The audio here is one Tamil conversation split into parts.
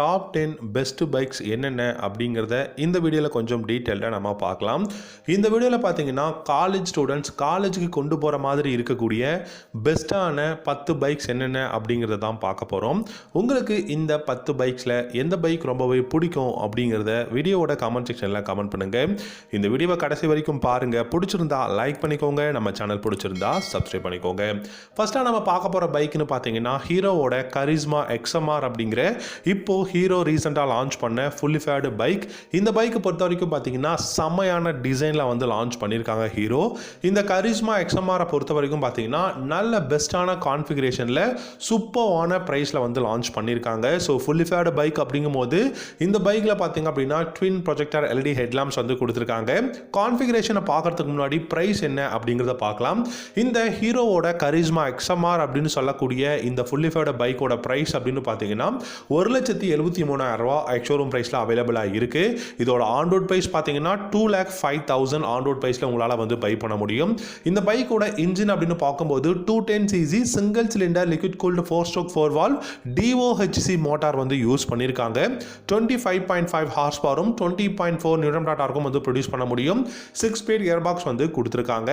டாப் 10 பெஸ்ட் பைக்ஸ் என்னென்ன அப்படிங்கிறத இந்த வீடியோவில் கொஞ்சம் டீட்டெயிலாக நம்ம பார்க்கலாம். இந்த வீடியோவில் பார்த்தீங்கன்னா காலேஜ் ஸ்டூடெண்ட்ஸ் காலேஜுக்கு கொண்டு போகிற மாதிரி இருக்கக்கூடிய பெஸ்ட்டான 10 பைக்ஸ் என்னென்ன அப்படிங்கிறத தான் பார்க்க போகிறோம். உங்களுக்கு இந்த 10 பைக்ஸில் எந்த பைக் ரொம்பவே பிடிக்கும் அப்படிங்கிறத வீடியோவோட கமெண்ட் செக்ஷனில் கமெண்ட் பண்ணுங்கள். இந்த வீடியோவை கடைசி வரைக்கும் பாருங்கள். பிடிச்சிருந்தா லைக் பண்ணிக்கோங்க, நம்ம சேனல் பிடிச்சிருந்தா சப்ஸ்கிரைப் பண்ணிக்கோங்க. ஃபர்ஸ்ட்டாக நம்ம பார்க்க போகிற பைக்னு பார்த்தீங்கன்னா ஹீரோவோட கரிஸ்மா XMR அப்படிங்கிற இப்போ ஹீரோ ரீசெண்டாக லான்ச் பண்ண ஃபுல்லி ஃபேர்டு பைக். இந்த பைக்கை பொறுத்த வரைக்கும் பார்த்தீங்கன்னா செம்மையான டிசைனில் வந்து லான்ச் பண்ணியிருக்காங்க ஹீரோ. இந்த கரிஸ்மா XMR பொறுத்த வரைக்கும் பார்த்தீங்கன்னா நல்ல பெஸ்ட்டான கான்ஃபிகரேஷனில் சூப்பரான ப்ரைஸில் வந்து லான்ச் பண்ணியிருக்காங்க. ஸோ ஃபுல்லி ஃபேர்டு பைக் அப்படிங்கும் போது இந்த பைக்கில் பார்த்தீங்க அப்படின்னா ட்வின் ப்ரொஜெக்டர் LED ஹெட்லாம்ப்ஸ் வந்து கொடுத்துருக்காங்க. கான்ஃபிகரேஷனை பார்க்கறதுக்கு முன்னாடி ப்ரைஸ் என்ன அப்படிங்கிறத பார்க்கலாம். இந்த ஹீரோவோட கரிஸ்மா XMR அப்படின்னு சொல்லக்கூடிய இந்த ஃபுல்லி ஃபேர்டு பைக்கோட ப்ரைஸ் அப்படின்னு பார்த்தீங்கன்னா 1,73,000 எக்ஸ்ஷோரூம் ப்ரைஸில் அவைலபிளாக இருக்குது. இதோட ஆன்ரோட் ப்ரைஸ் பார்த்தீங்கன்னா 2,05,000 ஆன்ரோட் ப்ரைஸில் உங்களால் வந்து பை பண்ண முடியும். இந்த பைக்கோட இன்ஜின் அப்படின்னு பார்க்கும்போது 210cc single cylinder liquid cooled 4-stroke 4-valve DOHC motor வந்து யூஸ் பண்ணியிருக்காங்க. 25.5 ஹார்ஸ் பவரும் 20.4 நியூட்டன் டார்க்கும் வந்து ப்ரொடியூஸ் பண்ண முடியும். 6-speed கியர்பாக்ஸ் வந்து கொடுத்துருக்காங்க.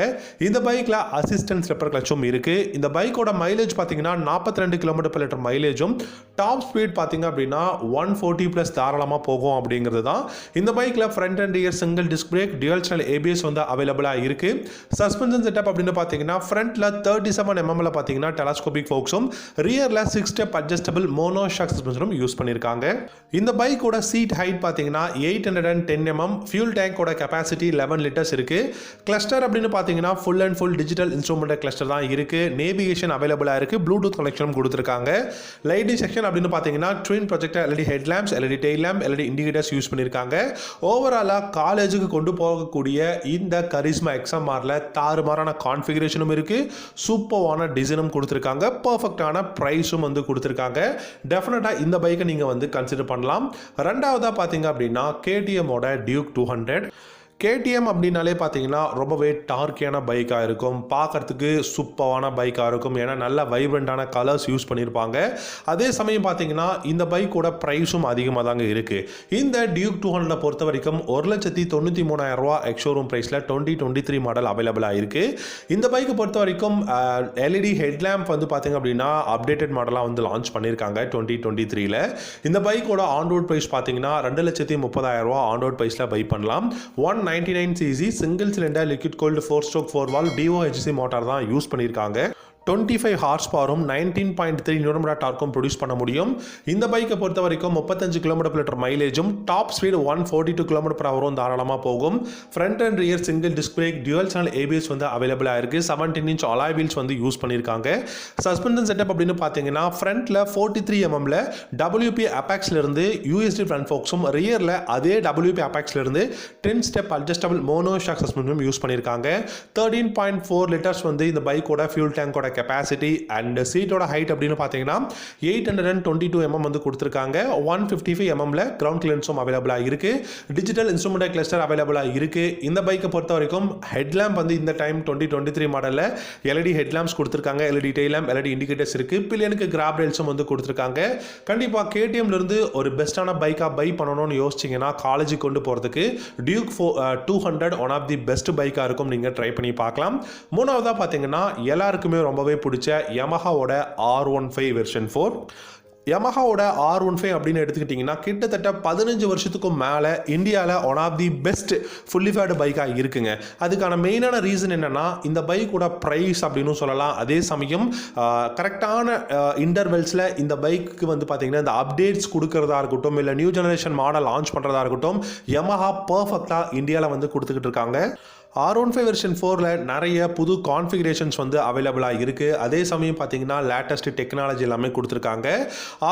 இந்த பைக்கில் அசிஸ்டன்ட் ஸ்லிப்பர் கிளச்சும் இருக்குது. இந்த பைக்கோட மைலேஜ் பார்த்தீங்கன்னா 42 km/லிட்டர் மைலேஜும் டாப் ஸ்பீட் பார்த்தீங்க அப்படின்னா 140+ தாராளமாக போகும் அப்படிங்கிறது தான். இந்த பைக்கில் front and rear single disc brake dual channel ABS வந்து அவைலபிளாக இருக்குது. சஸ்பென்ஷன் செட்டப் அப்படின்னு பார்த்தீங்கன்னா ஃப்ரண்ட்டில் 37 mm பார்த்தீங்கன்னா டெலஸ்கோபிக் ஃபோக்ஸும் ரியரில் 6-step அட்ஜஸ்டபிள் மோனோ ஷாக் சஸ்பென்ஷனும் யூஸ் பண்ணியிருக்காங்க. இந்த பைக்கோட சீட் ஹைட் பார்த்தீங்கன்னா 810 mm, ஃபியூல் டேங்கோட கெப்பாசிட்டி 11 லிட்டர்ஸ் இருக்குது. கிளஸ்டர் அப்படின்னு பார்த்தீங்கன்னா full and full digital instrument cluster தான் இருக்குது. நேவிகேஷன் அவைலபிளாக இருக்குது. ப்ளூடூத் கனெக்ஷனும் கொடுத்துருக்காங்க. லைட்டிங் செக்ஷன் அப்படின்னு பார்த்தீங்கன்னா twin projector LED headlamps, LED tail lamp, LED indicators use பண்ணியிருக்காங்க. ஓவராலாக காலேஜுக்கு கொண்டு போகக்கூடிய இந்த கரிஸ்மா XMRல தாறுமாறான கான்ஃபிகரேஷனும் இருக்குது. சூப்பரான டிசைனும் கொடுத்துருக்காங்க. பர்ஃபெக்டான ப்ரைஸும் வந்து கொடுத்துருக்காங்க. டெஃபினட்டாக இந்த பைக்கை நீங்கள் வந்து கன்சிடர் பண்ணலாம். ரெண்டாவதாக பார்த்தீங்க அப்படின்னா KTMோட டியூக் 200. KTM அப்படின்னாலே பார்த்தீங்கன்னா ரொம்பவே டார்க்கியான பைக்காக இருக்கும். பார்க்குறதுக்கு சூப்பரான பைக்காக இருக்கும். ஏன்னா நல்ல வைப்ரண்டான கலர்ஸ் யூஸ் பண்ணியிருப்பாங்க. அதே சமயம் பார்த்தீங்கன்னா இந்த பைக்கோட ப்ரைஸும் அதிகமாக தாங்க இருக்குது. இந்த டியூக் 200 பொறுத்த வரைக்கும் 1,93,000 எக்ஸ்ஷோரூம் ப்ரைஸில் 2023 மாடல் அவைலபிளாக இருக்குது. இந்த பைக்கை பொறுத்த வரைக்கும் LED ஹெட்லாம்ப் வந்து பார்த்தீங்க அப்படின்னா அப்டேட்டட் மாடலாக வந்து லான்ச் பண்ணியிருக்காங்க 2023ல். இந்த பைக்கோட ஆன்ரோட் ப்ரைஸ் பார்த்தீங்கன்னா 2,30,000 ஆன்ரோட் ப்ரைஸில் பை பண்ணலாம். 199cc single cylinder liquid cooled 4-stroke 4-valve DOHC motor தான் யூஸ் பண்ணியிருக்காங்க. 25 ஹார்ஸ் பவரும் 19.3 நியூட்டன் டார்க்கும் ப்ரொடியூஸ் பண்ண முடியும். இந்த பைக்கை பொறுத்த வரைக்கும் 35 km/லிட்டர் மைலேஜும் டாப் ஸ்பீட் 142 km/h தாராளமாக போகும். Front and rear single disc brake dual channel ABS வந்து அவைலபிளாக இருக்குது. 17-inch அலாய் வீல்ஸ் வந்து யூஸ் பண்ணியிருக்காங்க. சஸ்பென்ஷன் செட்டப் அப்படின்னு பார்த்தீங்கன்னா ஃப்ரண்ட்டில் 43 mm WP அபாக்ஸ்லேருந்து USD ஃப்ரண்ட் ஃபோக்ஸும் ரியரில் அதே WP அபாக்ஸ்லேருந்து 10-step அட்ஜஸ்டபிள் மோனோ ஷாக் சஸ்பென்ஷனும் யூஸ் பண்ணியிருக்காங்க. 13.4 லிட்டர்ஸ் வந்து இந்த பைக்கோட ஃபியூல் டேங்கோட கெப்பாசிட்டி அண்ட் சீட்டோட ஹைட் அப்படின்னு பார்த்தீங்கன்னா 822 mm வந்து கொடுத்துருக்காங்க. 155 mmல கிரவுண்ட் கிளியரன்ஸும் அவைலபிளாக இருக்குது. டிஜிட்டல் இன்ஸ்ட்ருமெண்ட் கிளஸ்டர் அவைலபிளாக இருக்குது. இந்த பைக்கை பொறுத்த வரைக்கும் ஹெட்லாம்ப் வந்து இந்த டைம் 2023 மாடலில் LED ஹெட்லாம்ப்ஸ் கொடுத்துருக்காங்க. LED tail lamp, LED indicators இருக்குது. பில்லியனுக்கு கிராப் ரேல்ஸும் வந்து கொடுத்துருக்காங்க. கண்டிப்பாக KTMலேருந்து ஒரு பெஸ்ட்டான பைக்காக பை பண்ணணும்னு யோசிச்சிங்கன்னா காலேஜுக்கு கொண்டு போகிறதுக்கு Duke 200 one of the best பைக்காக இருக்கும். நீங்கள் ட்ரை பண்ணி பார்க்கலாம். மூணாவதாக பார்த்தீங்கன்னா எல்லாருக்குமே ரொம்பவே பிடிச்ச Yamahaவோட R15 வெர்ஷன் 4. Yamahaவோட R15 அப்படின்னு எடுத்துக்கிட்டிங்கன்னா கிட்டத்தட்ட 15 வருஷத்துக்கும் மேலே இந்தியாவில் one of the best fully faired பைக்காக இருக்குங்க. அதுக்கான மெயினான ரீசன் என்னென்னா இந்த பைக்கோட ப்ரைஸ் அப்படின்னு சொல்லலாம். அதே சமயம் கரெக்டான இன்டர்வெல்ஸில் இந்த பைக்கு வந்து பார்த்திங்கன்னா இந்த அப்டேட்ஸ் கொடுக்கறதா இருக்கட்டும், இல்லை நியூ ஜெனரேஷன் மாடல் லான்ச் பண்ணுறதா இருக்கட்டும், Yamaha பர்ஃபெக்டாக இந்தியாவில் வந்து கொடுத்துக்கிட்டு இருக்காங்க. R15 வெர்ஷன் 4ல் நிறைய புது கான்ஃபிகரேஷன்ஸ் வந்து அவைலபிளாக இருக்குது. அதே சமயம் பார்த்தீங்கன்னா லேட்டஸ்ட் டெக்னாலஜி எல்லாமே கொடுத்துருக்காங்க.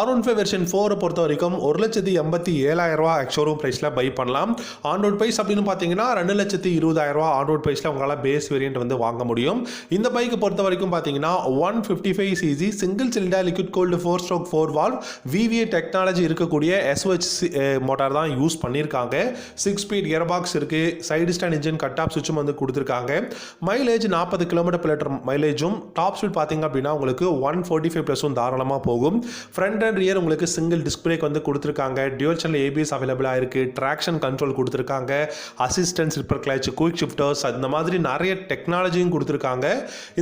R15 வெர்ஷன் 4 பொறுத்த வரைக்கும் 1,87,000 எக்ஸ்ஷோரூம் ப்ரைஸில் பை பண்ணலாம். ஆன்ரோட் ப்ரைஸ் அப்படின்னு பார்த்தீங்கன்னா 2,20,000 ஆன்ரோட் ப்ரைஸில் உங்களால் பேஸ் வேரியன்ட் வந்து வாங்க முடியும். இந்த பைக்கை பொறுத்த வரைக்கும் பார்த்தீங்கன்னா 155cc single cylinder liquid cooled 4-stroke 4-valve VVA technology இருக்கக்கூடிய SOHC மோட்டார் தான் யூஸ் பண்ணியிருக்காங்க. 6-speed கியர்பாக்ஸ் இருக்குது. Side stand engine cut off சுவிட்ச் சுவிட்சும் வந்து கொடுத்துருக்காங்க. மைலேஜ் 40 km/லிட்டர் மைலேஜும் டாப் ஸ்பீட் பார்த்தீங்க அப்படின்னா உங்களுக்கு 145+ தாராளமாக போகும். ஃப்ரண்ட் அண்ட் ரியர் உங்களுக்கு சிங்கிள் டிஸ்க் பிரேக் வந்து கொடுத்துருக்காங்க. டியூவல் சேனல் ஏபிஎஸ் அவைலபிளாக இருக்குது. ட்ராக்ஷன் கண்ட்ரோல் கொடுத்துருக்காங்க. Assistant slipper clutch, quick shifters, அந்த மாதிரி நிறைய டெக்னாலஜியும் கொடுத்துருக்காங்க.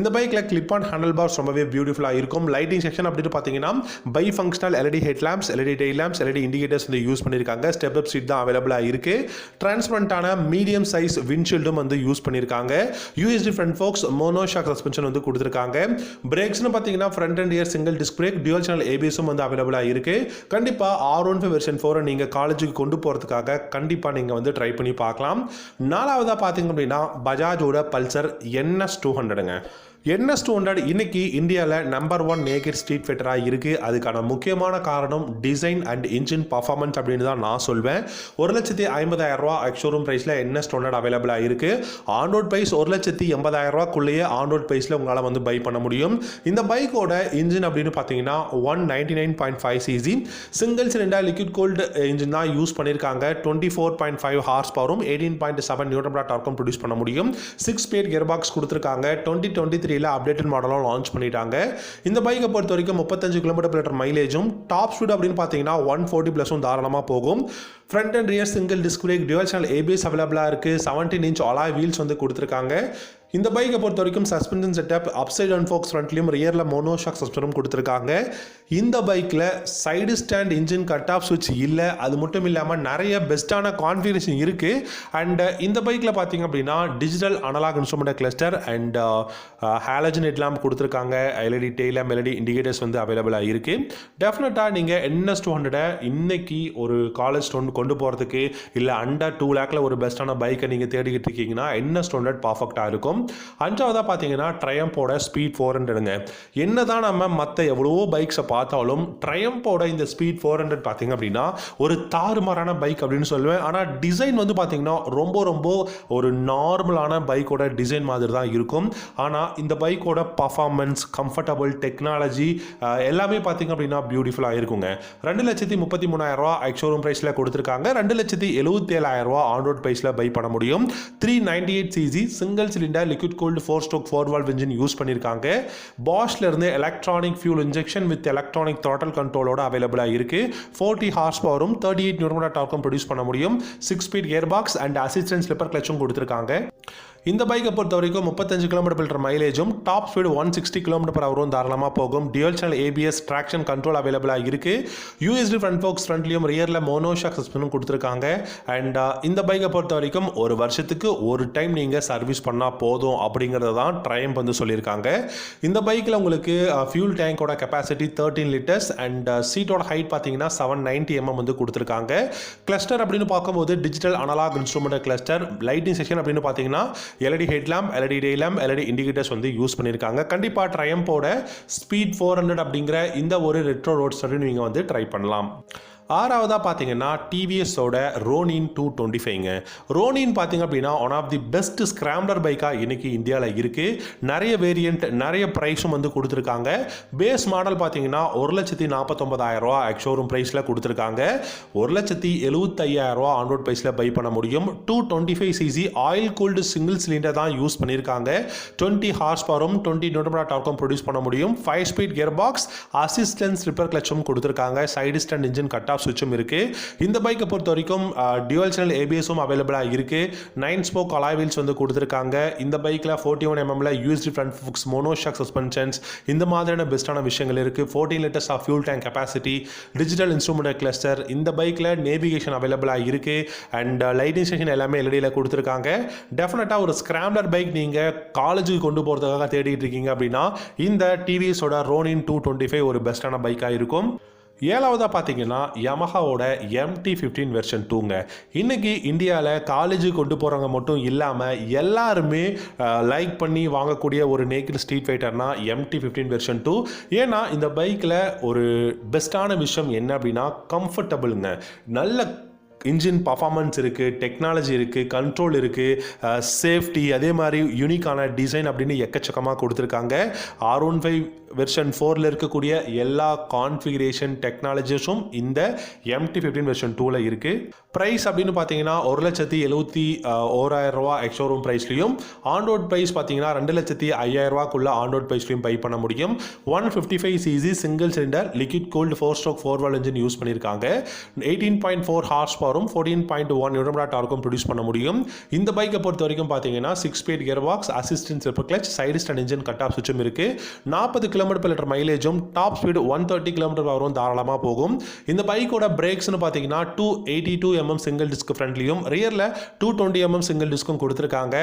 இந்த பைக்கில் கிளிப் ஆன் ஹேண்டில் பார்ஸ் ரொம்பவே பியூட்டிஃபுல்லாக இருக்கும். லைட்டிங் செக்ஷன் அப்படின்னு பார்த்தீங்கன்னா by functional LED head lamps, LED tail lamps, LED indicators வந்து யூஸ் பண்ணியிருக்காங்க. ஸ்டெப் அப் சீட் தான் அவைலபிளாக இருக்குது. டிரான்ஸ்பரண்டான மீடியம் சைஸ் விண்ட்ஷீல்டும் வந்து யூஸ் பண்ணியிருக்காங்க. USD front forks, monoshock suspension வந்து கொடுத்துருக்காங்க. பிரேக்ஸ்னு பார்த்தீங்கன்னா front and rear single disc brake, dual channel ஏபிஎஸும் வந்து அவைலபிளாக இருக்குது. கண்டிப்பாக R15 வெர்ஷன் 4 நீங்கள் காலேஜுக்கு கொண்டு போகிறதுக்காக கண்டிப்பாக நீங்கள் வந்து ட்ரை பண்ணி பார்க்கலாம். நாலாவதாக பார்த்தீங்க அப்படின்னா பஜாஜோட பல்சர் NS 200ங்க. NS 200 இன்னைக்கு இந்தியாவில் நம்பர் 1 நேக்கட் ஸ்ட்ரீட் ஃபைட்டராக இருக்குது. அதுக்கான முக்கியமான காரணம் டிசைன் அண்ட் இன்ஜின் பர்ஃபார்மன்ஸ் அப்படின்னு தான் நான் சொல்வேன். 1,50,000 ரூபா எக்ஸ்ஷோரூம் ப்ரைஸில் NS 200 அவைலபிளாக இருக்குது. ஆன் ரோட் ப்ரைஸ் 1,80,000 ரூபாக்குள்ளேயே ஆன் ரோட் ப்ரைஸில் உங்களால் வந்து பை பண்ண முடியும். இந்த பைக்கோட இன்ஜின் அப்படின்னு பார்த்தீங்கன்னா 199.5 cc single cylinder liquid gold engine தான் யூஸ் பண்ணியிருக்காங்க. 24.5 ஹார்ஸ் பவரும் 18.7 நியூட்டன் டார்க்கும் ப்ரொடியூஸ் பண்ண முடியும். 6 ஸ்பீட் கியர் பாக்ஸ் கொடுத்துருக்காங்க. 2023 அப்டேட்டட் மாடலும் லான்ச் பண்ணிட்டாங்க. இந்த பைக்கை பொறுத்த வரைக்கும் 35 km/லிட்டர் மைலேஜும் டாப் ஸ்பீட் அப்படின்னு பார்த்தீங்கன்னா 140+ தாராளமாக போகும். Front and rear single disc brake, dual channel ABS அவைலபிளாக இருக்குது. 17 inch அலாய் வீல்ஸ் வந்து கொடுத்துருக்காங்க. இந்த பைக்கை பொறுத்த வரைக்கும் suspension setup upside down forks ஃப்ரண்ட்லையும் ரியரில் மோனோஷாக் சஸ்பென்ஷனும் கொடுத்துருக்காங்க. இந்த பைக்கில் side stand engine cut off சுவிட்ச் இல்லை. அது மட்டும் இல்லாமல் நிறைய பெஸ்ட்டான கான்ஃபிகரேஷன் இருக்குது. அண்ட் இந்த பைக்கில் பார்த்தீங்க அப்படின்னா digital analogue instrument cluster and halogen headlamp கொடுத்துருக்காங்க. LED tail lamp, LED indicators வந்து அவைலபிளாக இருக்குது. டெஃபினட்டாக நீங்கள் NS 200 இன்னைக்கு ஒரு காலேஜ் கொண்டு போகிறதுக்கு இல்லை அண்டர் 2 lakhல ஒரு பெஸ்ட்டான பைக்கை நீங்கள் தேடிக்கிட்டு இருக்கீங்கன்னா NS 200 பர்ஃபெக்டாக இருக்கும். அஞ்சாவதாக பார்த்தீங்கன்னா ட்ரையம்போட ஸ்பீட் 400ங்க. என்னதான் நம்ம மற்ற எவ்வளவோ பைக்ஸை பார்த்தாலும் ட்ரையம்போட இந்த ஸ்பீட் 400 பார்த்தீங்க அப்படின்னா ஒரு தாறுமாறான பைக் அப்படின்னு சொல்லுவேன். ஆனால் டிசைன் வந்து பார்த்தீங்கன்னா ரொம்ப ஒரு நார்மலான பைக்கோட டிசைன் மாதிரி தான் இருக்கும். ஆனால் இந்த பைக்கோட பர்ஃபார்மன்ஸ், கம்ஃபர்டபுள், டெக்னாலஜி எல்லாமே பார்த்தீங்க அப்படின்னா பியூட்டிஃபுல்லாக இருக்குங்க. 2,33,000 ரூபா எக்ஸ்ஷோரூம் ப்ரைஸில் கொடுத்துருக்காங்க. 2,77,000 ரூபா ஆன் ரோட் ப்ரைஸில் பை பண்ண முடியும். 398 cc single cylinder liquid cooled 4-stroke 4-valve engine use பண்ணியிருக்காங்க. பாஷ்ல இருந்து electronic fuel injection with electronic throttle கண்ட்ரோலோட அவைலபிளாக இருக்கு. 40 ஹார்ஸ் பவரும் 38 நியூட்டன் டார்க்கும் ப்ரொடியூஸ் பண்ண முடியும். 6 speed gear box and assistant slipper கிளச்சும் கொடுத்துருக்காங்க. இந்த பைக்கை பொறுத்த வரைக்கும் 35 km/லிட்டர் மைலேஜும் டாப் ஸ்பீடு 160 km/h தாராளமாக போகும். Dual channel ABS traction control அவைலபிளாக இருக்குது. யூஎஸ்டி ஃப்ரண்ட் ஃபோக்ஸ் ஃப்ரண்ட்லையும் ரியரில் மோனோஷாக் சஸ்பென்ஷனும் கொடுத்துருக்காங்க. அண்ட் இந்த பைக்கை பொறுத்த வரைக்கும் ஒரு வருஷத்துக்கு ஒரு டைம் நீங்கள் சர்வீஸ் பண்ணால் போதும் அப்படிங்கிறத தான் ட்ரையம்ப் வந்து சொல்லியிருக்காங்க. இந்த பைக்கில் உங்களுக்கு ஃபியூல் டேங்கோட கெப்பாசிட்டி 13 liters அண்ட் சீட்டோட ஹைட் பார்த்தீங்கன்னா 790 mm வந்து கொடுத்துருக்காங்க. கிளஸ்டர் அப்படின்னு பார்க்கும்போது digital analogue instrument cluster. Lighting section அப்படின்னு பார்த்தீங்கன்னா LED headlamp, LED tail lamp, LED indicators வந்து யூஸ் பண்ணியிருக்காங்க. கண்டிப்பாக ட்ரையம்போட ஸ்பீட் 400 அப்படிங்கிற இந்த ஒரு ரெட்ரோ ரோட்ஸ்டர் நீங்கள் வந்து ட்ரை பண்ணலாம். ஆறாவதாக பார்த்தீங்கன்னா டிவிஎஸோட ரோனின் 225ங்க. ரோனின் பார்த்தீங்க அப்படின்னா one of the best scrambler பைக்காக இன்னைக்கு இந்தியாவில் இருக்குது. நிறைய வேரியண்ட், நிறைய ப்ரைஸும் வந்து கொடுத்துருக்காங்க. பேஸ் மாடல் பார்த்தீங்கன்னா 1,49,000 ரூபா எக்ஸ்ஷோரூம் ப்ரைஸில் கொடுத்துருக்காங்க. 1,75,000 ரூபா ஆன் ரோட் ப்ரைஸில் பை பண்ண முடியும். 225 cc oil cooled single cylinder தான் யூஸ் பண்ணியிருக்காங்க. 20 ஹார்ஸ் பவரும் 20 நியூட்டன் டார்க்கும் ப்ரொடியூஸ் பண்ண முடியும். 5 speed gear box, assistant slipper கிளச்சும் கொடுத்துருக்காங்க. சைடு ஸ்டாண்ட் இன்ஜின் கட் சுவிட்சும் இருக்கு. இந்த பைக்கை பொறுத்த வரைக்கும் டியூவல் சேனல் ஏபிஎஸும் அவைலபிளாக இருக்கு. 9 ஸ்போக் அலாய் வீல்ஸ் வந்து கொடுத்துருக்காங்க. இந்த பைக்கில் 41 mm USD front forks, monoshock suspensions, இந்த மாதிரியான பெஸ்ட்டான விஷயங்கள் இருக்கு. 14 liters of fuel tank capacity, digital instrument cluster. இந்த பைக்கில் நேவிகேஷன் அவைலபிளாக இருக்கு. அண்ட் லைட்டிங் செக்ஷன் எல்லாமே எல்இடியில் கொடுத்துருக்காங்க. டெஃபினட்டாக ஒரு ஸ்கிராம்லர் பைக் நீங்கள் காலேஜுக்கு கொண்டு போகிறதுக்காக தேடிட்டு இருக்கீங்க அப்படின்னா இந்த டிவிஎஸோட ரோனின் 225 ஒரு பெஸ்ட்டான பைக்காக இருக்கும். ஏழாவதாக பார்த்தீங்கன்னா யமஹாவோட MT-15 வெர்ஷன் 2ங்க. இன்றைக்கி இந்தியாவில் காலேஜுக்கு கொண்டு போகிறவங்க மட்டும் இல்லாமல் எல்லாருமே லைக் பண்ணி வாங்கக்கூடிய ஒரு நேக்கட் ஸ்ட்ரீட் ஃபைட்டர்னா MT-15 வெர்ஷன் 2. ஏன்னா இந்த பைக்கில் ஒரு பெஸ்ட்டான விஷயம் என்ன அப்படின்னா கம்ஃபர்டபுளுங்க. நல்ல இன்ஜின் பர்ஃபார்மன்ஸ் இருக்குது, டெக்னாலஜி இருக்குது, கண்ட்ரோல் இருக்குது, சேஃப்டி, அதே மாதிரி யூனிக்கான டிசைன் அப்படின்னு எக்கச்சக்கமாக கொடுத்துருக்காங்க. R15 வெர்ஷன் 4ல் இருக்கக்கூடிய எல்லா கான்ஃபிகரேஷன் டெக்னாலஜிஸும் இந்த MT-15 வெர்ஷன் 2ல் இருக்குது. ப்ரைஸ் அப்படின்னு பார்த்தீங்கன்னா 1,71,000 ரூபா எக்ஸ்ஷோரூம் ப்ரைஸ்லையும், ஆன்ரோட் ப்ரைஸ் பார்த்தீங்கன்னா 2,05,000 ரூபாக்குள்ள ஆன்ரோட் ப்ரைஸ்லையும் பை பண்ண முடியும். 155cc single cylinder liquid cooled 4-stroke 4-valve engine use பண்ணியிருக்காங்க. 18.4 ஹார்ஸ் பவரும் 14.1 நியூட்டன் டார்க்கும் ப்ரொடியூஸ் பண்ண முடியும். இந்த பைக்கை பொறுத்த வரைக்கும் பார்த்தீங்கன்னா 6-speed gear box, assistant slipper clutch, side stand engine cut off சுவிட்சும் இருக்குது. 40 km/லிட்டர் மைலேஜும் டாப் ஸ்பீடு 130 km/h வரும் தாராளமாக போகும். இந்த பைக்கோட பிரேக்ஸ்னு பார்த்தீங்கன்னா 282 mm சிங்கிள் டிஸ்க் ஃப்ரண்ட்லையும், ரியரில் 220 mm சிங்கிள் டிஸ்க்கும் கொடுத்துருக்காங்க.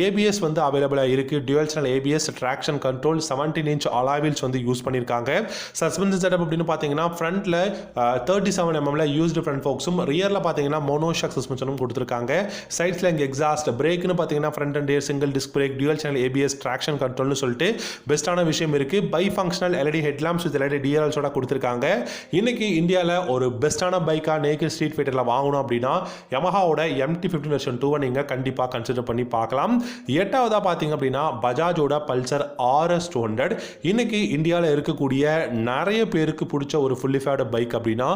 ABS வந்து அவைலபிளாக இருக்குது. Dual channel ABS, traction control, 17-inch alloy wheels வந்து யூஸ் பண்ணியிருக்காங்க. சஸ்பென்ஷன் செட்டப் அப்படின்னு பார்த்தீங்கன்னா ஃப்ரண்ட்டில் 37 mm யூஸ்டு ஃப்ரண்ட் ஃபோக்ஸும், ரியரில் பார்த்தீங்கன்னா மோனோஷாக் சஸ்பென்ஷனும் கொடுத்துருக்காங்க. சைட்ஸில் இங்கே எக்ஸாஸ்ட், பிரேக்னு பார்த்தீங்கன்னா front and rear single disc brake, dual channel ABS, traction கண்ட்ரோல்னு சொல்லிட்டு பெஸ்ட்டான விஷயம் இருக்குது. Bi functional LED headlamps with LED DRLஸோட கொடுத்துருக்காங்க. இன்னைக்கு இந்தியாவில் ஒரு பெஸ்ட்டான பைக்காக நேக்கட் ஸ்ட்ரீட் ஃபைட்டரில் வாங்கணும் அப்படின்னா யமஹாவோட MT-15 வெர்ஷன் 2 நீங்கள் கண்டிப்பாக கன்சிடர் பண்ணி பார்க்கலாம். 8வதாக பார்த்தீங்க அப்படின்னா பஜாஜோட பல்சர் RS 200. இன்னைக்கு இந்தியாவில் இருக்கக்கூடிய நிறைய பேருக்கு பிடிச்ச ஒரு ஃபுல்லி ஃபேட் பைக் அப்படின்னா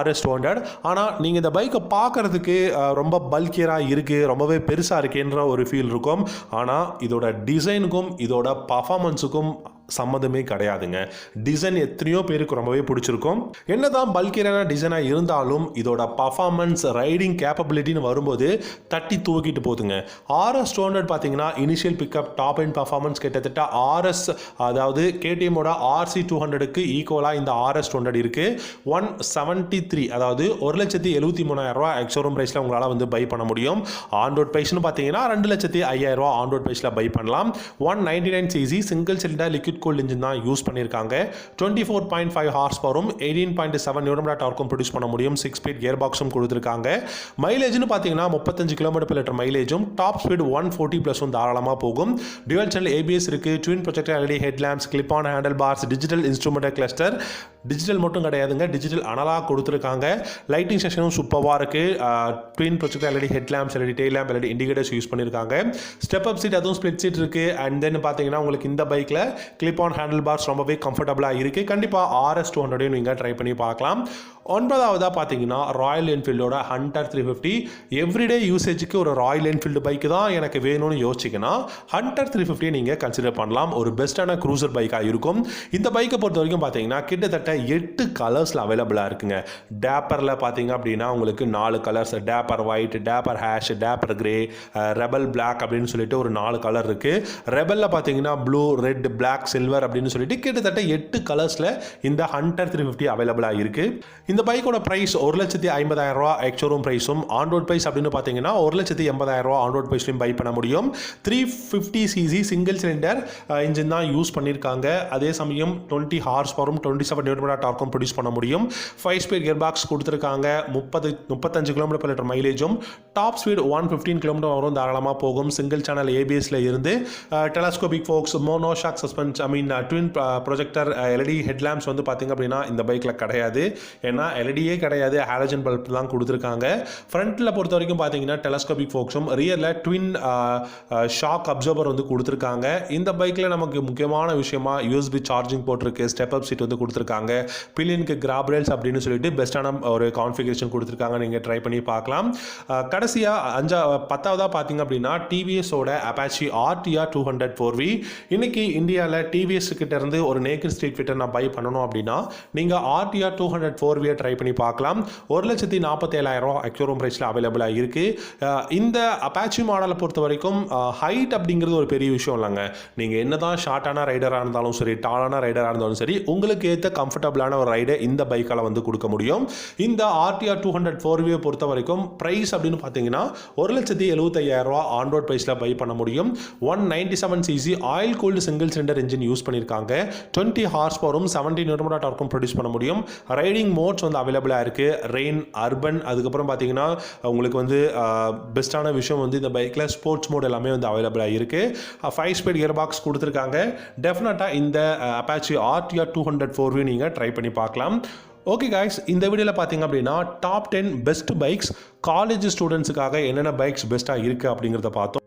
RS 200. ஆனால் நீங்கள் இந்த பைக்கை பார்க்கறதுக்கு ரொம்ப பல்கியராக இருக்குது, ரொம்பவே பெருசாக இருக்குன்ற ஒரு ஃபீல் இருக்கும். ஆனால் இதோட டிசைனுக்கும் இதோட பர்ஃபார்மன்ஸுக்கும் சம்மந்தமே கிடையாதுங்க. டிசைன் எத்தனையோ பேருக்கு ரொம்பவே பிடிச்சிருக்கும். என்னதான் பல்கியரான டிசைனாக இருந்தாலும் இதோட பர்ஃபார்மன்ஸ், ரைடிங் கேப்பபிலிட்டின்னு வரும்போது தட்டி தூக்கிட்டு போதுங்க. RS 200 பார்த்தீங்கன்னா initial pickup, top end performance கிட்டத்தட்ட RS, அதாவது KTMோட RC 200க்கு ஈக்குவலாக இந்த RS 200 இருக்குது. 173, அதாவது 1,73,000 ரூபா எக்ஸ்ஷோரூம் ப்ரைஸில் உங்களால் வந்து பை பண்ண முடியும். ஆன்ரோட் ப்ரைஸ்னு பார்த்தீங்கன்னா 2,05,000 ரூபா ஆன்ரோட் ப்ரைஸில் பை பண்ணலாம். 199cc single cylinder liquid cooled engine தான் யூஸ் பண்ணியிருக்காங்க. 24.5 ஹார்ஸ் பவரும் 18.7 நியூட்டன் டார்க்கும் ப்ரொடியூஸ் பண்ண முடியும். 6-speed கியர் பாக்ஸும் கொடுத்துருக்காங்க. மைலேஜ்னு பார்த்தீங்கன்னா 35 km/லிட்டர் மைலேஜும், டாப் ஸ்பீடு 140+ தாராளமாக போகும். டியூவல் சேனல் ABS இருக்குது. Twin projector LED headlamps, clip on handle bars, digital instrument cluster, digital மட்டும் கிடையாதுங்க, டிஜிட்டல் அனலாக் கொடுத்துருக்காங்க. லைட்டிங் செக்ஷனும் சூப்பராக இருக்குது. Twin projector LED headlamps, LED tail lamp, LED indicators use பண்ணியிருக்காங்க. ஸ்டெப் அப் சீட், அதுவும் ஸ்ப்ளிட் சீட் இருக்குது. அண்ட் தென் பார்த்தீங்கன்னா உங்களுக்கு இந்த பைக்கில் கிளிப் ஆன் ஹேண்டில் பார்ஸ் ரொம்பவே கம்ஃபர்டபுளாக இருக்குது. கண்டிப்பாக RS 200 நீங்கள் ட்ரை பண்ணி பார்க்கலாம். 9வதாக பார்த்தீங்கன்னா ராயல் என்ஃபீல்டோட ஹண்டர் 350. எவ்ரிடே யூசேஜுக்கு ஒரு ராயல் என்ஃபீல்டு பைக்கு தான் எனக்கு வேணும்னு யோசிச்சிங்கன்னா ஹண்டர் 350 நீங்கள் கன்சிடர் பண்ணலாம். ஒரு பெஸ்ட்டான க்ரூசர் பைக்காக இருக்கும். இந்த பைக்கை பொறுத்த வரைக்கும் பார்த்தீங்கன்னா கிட்டத்தட்ட 8 கலர்ஸில் அவைலபிளாக இருக்குங்க. டேப்பரில் பார்த்தீங்க அப்படின்னா உங்களுக்கு 4 colours, dapper white, dapper ash, dapper grey, rebel black அப்படின்னு சொல்லிட்டு ஒரு 4 கலர் இருக்குது. ரெபலில் பார்த்தீங்கன்னா ப்ளூ, ரெட், பிளாக், சில்வர் அப்படின்னு சொல்லிட்டு கிட்டத்தட்ட 8 கலர்ஸில் இந்த ஹண்டர் 350 அவைலபிளாக இருக்குது. இந்த பைக்கோட பிரைஸ் 1,50,000 ரூபா எக்ஸ்ஷோரூம் பிரைஸும், ஆன்ரோட் பிரைஸ் அப்படின்னு பார்த்தீங்கன்னா 1,80,000 ரூபா ஆன்ரோட் பிரைஸ்லையும் பை பண்ண முடியும். 350cc சிங்கிள் சிலிண்டர் இன்ஜின் தான் யூஸ் பண்ணியிருக்காங்க. அதே சமயம் 20 ஹார்ஸ் பவரும் 27 நியூட்டன் டார்க்கும் ப்ரொடியூஸ் பண்ண முடியும். 5-speed கியர் பாக்ஸ் கொடுத்துருக்காங்க. 35 km/லிட்டர் மைலேஜும், டாப் ஸ்பீடு 115 km வரும் தாராளமாக போகும். சிங்கிள் சேனல் ABSல இருந்து telescopic forks, monoshock suspension, twin projector LED headlamps வந்து பார்த்தீங்க அப்படின்னா இந்த பைக்கில் கிடையாது. ஏன்னா LEDயே கிடையாது, ஹாலஜன் பல்ப் தான் கொடுத்துருக்காங்க. ஃப்ரண்ட்டில் பொறுத்த வரைக்கும் பார்த்தீங்கன்னா டெலஸ்கோபிக் ஃபோக்ஸும், ரியரில் ட்வின் ஷாக் அப்சர்வர் வந்து கொடுத்துருக்காங்க. இந்த பைக்கில் நமக்கு முக்கியமான விஷயமா USB சார்ஜிங் போட்டிருக்கு. ஸ்டெப் அப் சீட் வந்து கொடுத்துருக்காங்க. பில்லியனுக்கு கிராப் ரேல்ஸ் அப்படின்னு சொல்லிட்டு பெஸ்ட்டான ஒரு கான்ஃபிகரேஷன் கொடுத்துருக்காங்க. நீங்கள் ட்ரை பண்ணி பார்க்கலாம். கடைசியாக 10வதாக பார்த்தீங்க அப்படின்னா TVSோட அப்பாச்சி RTR 200 4V. இன்னைக்கு இந்தியாவில் TVS கிட்ட இருந்து ஒரு நேக்கட் ஸ்ட்ரீட் ஃபைட்டர் நான் பை பண்ணணும் அப்படின்னா நீங்கள் RTR 200 4V ட்ரை பண்ணி பார்க்கலாம். 1,47,000 ரூபா எக்ஸ்ஷோரூம் ப்ரைஸில் அவைலபிளாக இருக்குது. இந்த அப்பாச்சி மாடலை பொறுத்த வரைக்கும் ஹைட் அப்படிங்கிறது ஒரு பெரிய விஷயம் இல்லைங்க. நீங்கள் என்ன தான் ஷார்ட்டான ரைடராக இருந்தாலும் சரி, டாலான ரைடராக இருந்தாலும் சரி, உங்களுக்கு ஏற்ற கம்ஃபர்டபுளான ஒரு ரைடை இந்த பைக்கால் வந்து கொடுக்க முடியும். இந்த RTR 200 4V பொறுத்த வரைக்கும் ப்ரைஸ் அப்படின்னு பார்த்தீங்கன்னா 1,75,000 ரூபா ஆன்ரோட் ப்ரைஸில் பை பண்ண முடியும். 197cc oil cooled single cylinder engine use பண்ணியிருக்காங்க. 20 ஹார்ஸ் பவரும் 17 நியூட்டன் டார்க்கும் ப்ரொடியூஸ் பண்ண முடியும். ரைடிங் மோட்ஸ் வந்து அவைலபிளாக இருக்குது. ரெயின், அர்பன், அதுக்கப்புறம் பார்த்தீங்கன்னா உங்களுக்கு வந்து பெஸ்ட்டான விஷயம் வந்து இந்த பைக்கில் ஸ்போர்ட்ஸ் மோட் எல்லாமே வந்து அவைலபிளாக இருக்குது. 5-speed கியர் பாக்ஸ் கொடுத்துருக்காங்க. டெஃபினட்டாக இந்த அப்பாச்சி RTR 200 4V நீங்கள் ட்ரை பண்ணி பார்க்கலாம். ஓகே காய்ஸ், இந்த வீடியோவில் பார்த்தீங்க அப்படின்னா டாப் 10 பெஸ்ட் பைக்ஸ் காலேஜ் ஸ்டூடெண்ட்ஸுக்காக என்னென்ன பைக்ஸ் பெஸ்ட்டாக இருக்குது அப்படிங்கிறத பார்த்தோம்.